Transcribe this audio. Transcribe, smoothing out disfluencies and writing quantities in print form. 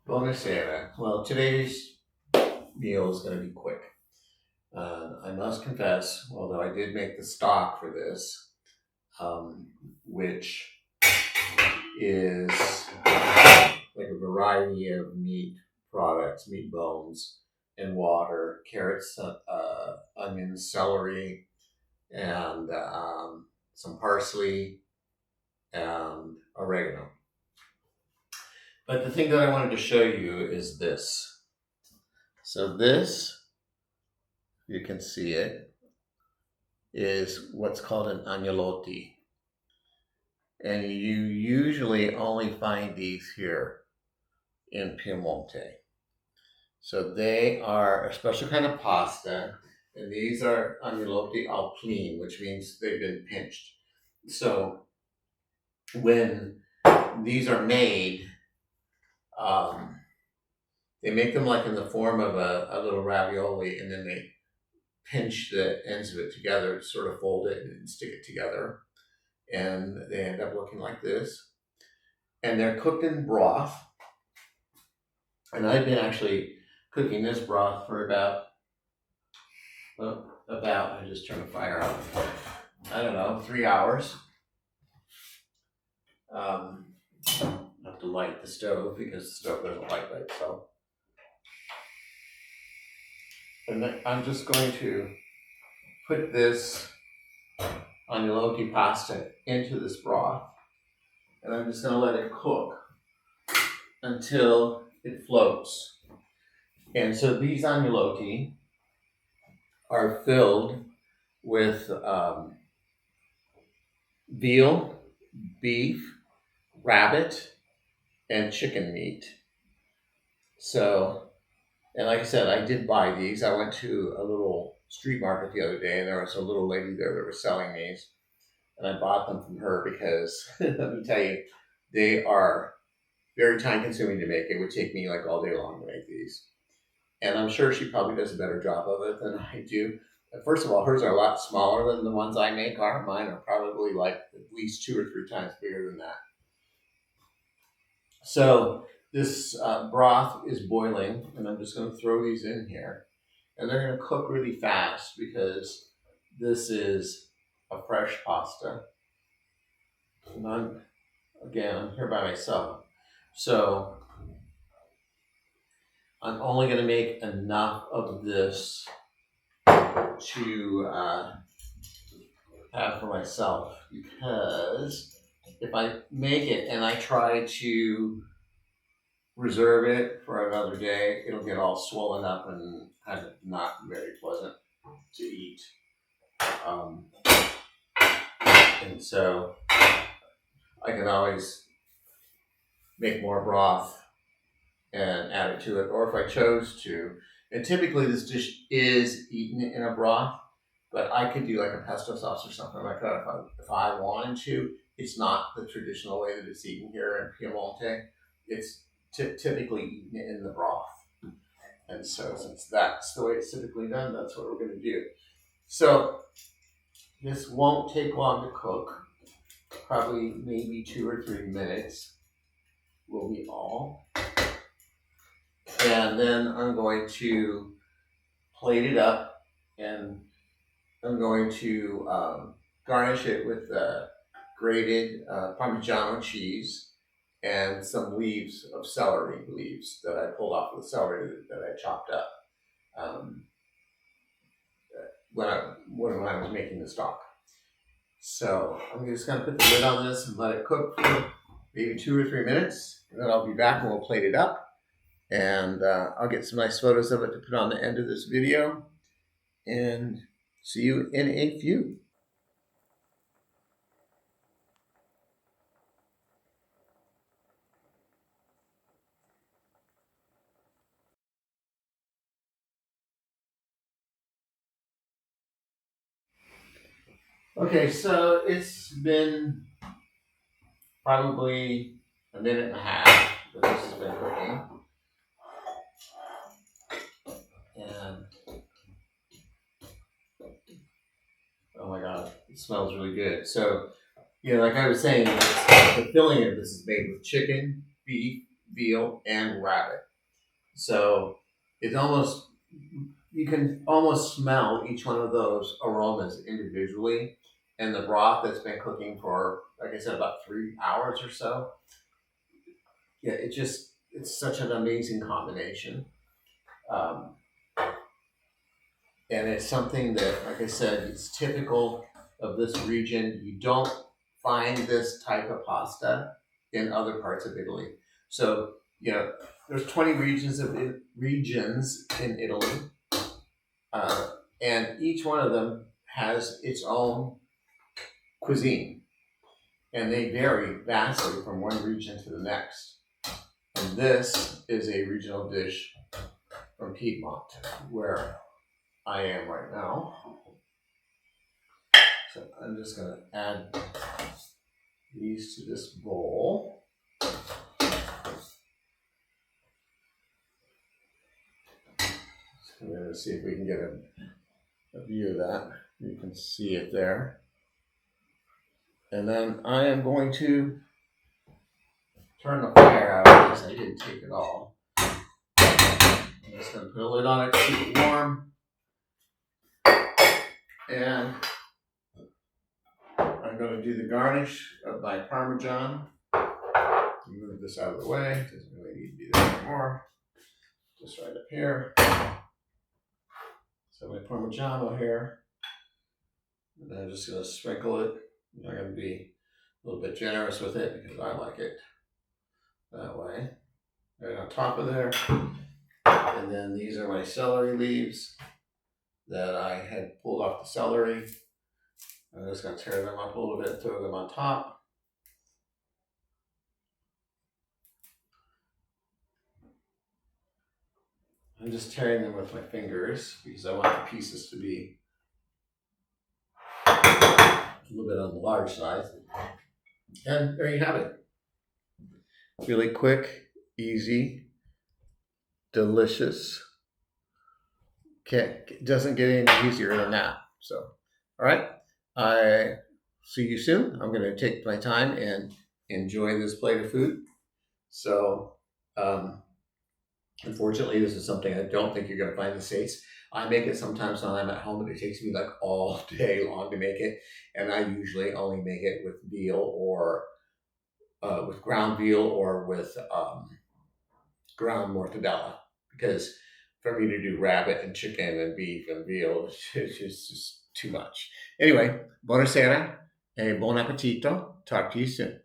Buonasera. Well, today's meal is going to be quick. I must confess, although I did make the stock for this, which is like a variety of meat products, meat bones, and water, carrots, onions, celery, and some parsley and oregano. But the thing that I wanted to show you is this. So this, you can see it, is what's called an agnolotti. And you usually only find these here in Piemonte. So they are a special kind of pasta, and these are agnolotti al Plin, which means they've been pinched. So when these are made, they make them like in the form of a little ravioli, and then they pinch the ends of it together to sort of fold it and stick it together. And they end up looking like this. And they're cooked in broth. And I've been actually cooking this broth for I just turned the fire on, I don't know, 3 hours. I have to light the stove because the stove doesn't light by itself. And then I'm just going to put this agnolotti pasta into this broth, and I'm just going to let it cook until it floats. And so these agnolotti are filled with veal, beef, rabbit, and chicken meat. So, and like I said, I did buy these. I went to a little street market the other day, and there was a little lady there that was selling these. And I bought them from her because, let me tell you, they are very time consuming to make. It would take me like all day long to make these. And I'm sure she probably does a better job of it than I do. First of all, hers are a lot smaller than the ones I make are. Mine are probably like at least 2 or 3 times bigger than that. So this broth is boiling, and I'm just going to throw these in here. And they're going to cook really fast because this is a fresh pasta. And I'm here by myself. So I'm only going to make enough of this to have for myself, because if I make it and I try to reserve it for another day, it'll get all swollen up and kind of not very pleasant to eat. And so I can always make more broth and add it to it, or if I chose to. And typically this dish is eaten in a broth, but I could do like a pesto sauce or something like that if I wanted to. It's not the traditional way that it's eaten here in Piemonte. It's typically eaten in the broth. And so since that's the way it's typically done, that's what we're going to do. So this won't take long to cook. Probably maybe 2 or 3 minutes will be all. And then I'm going to plate it up, and I'm going to garnish it with grated Parmigiano cheese and some leaves of celery leaves that I pulled off of the celery that I chopped up when I was making the stock. So I'm just going to put the lid on this and let it cook for maybe 2 or 3 minutes, and then I'll be back and we'll plate it up. And I'll get some nice photos of it to put on the end of this video. And see you in a few. Okay, so it's been probably a minute and a half that this has been cooking. And oh my God, it smells really good. So, like I was saying, the filling of this is made with chicken, beef, veal, and rabbit. So it's almost, you can almost smell each one of those aromas individually. And the broth that's been cooking for, like I said, about 3 hours or so. Yeah, it's such an amazing combination. Um, and it's something that, like I said, it's typical of this region. You don't find this type of pasta in other parts of Italy. So, there's 20 regions in Italy, uh, and each one of them has its own cuisine, and they vary vastly from one region to the next. And this is a regional dish from Piedmont, where I am right now. So I'm just going to add these to this bowl. So we're going to see if we can get a view of that. You can see it there. And then I am going to turn the fire out because I didn't take it all. I'm just going to put a lid on it to keep it warm. And I'm going to do the garnish of my Parmesan. Move this out of the way. Doesn't really need to be there anymore. Just right up here. So my Parmigiano here. And I'm just going to sprinkle it. I'm going to be a little bit generous with it because I like it that way. Right on top of there. And then these are my celery leaves that I had pulled off the celery. I'm just going to tear them up a little bit and throw them on top. I'm just tearing them with my fingers because I want the pieces to be a little bit on the large side. And there you have it. Really quick, easy, delicious. Doesn't get any easier than that. So, all right. I see you soon. I'm going to take my time and enjoy this plate of food. So, unfortunately, this is something I don't think you're going to find in the States. I make it sometimes when I'm at home, but it takes me like all day long to make it. And I usually only make it with veal or with ground veal or with ground mortadella. Because for me to do rabbit and chicken and beef and veal, it's just too much. Anyway, buonasera e buon appetito. Talk to you soon.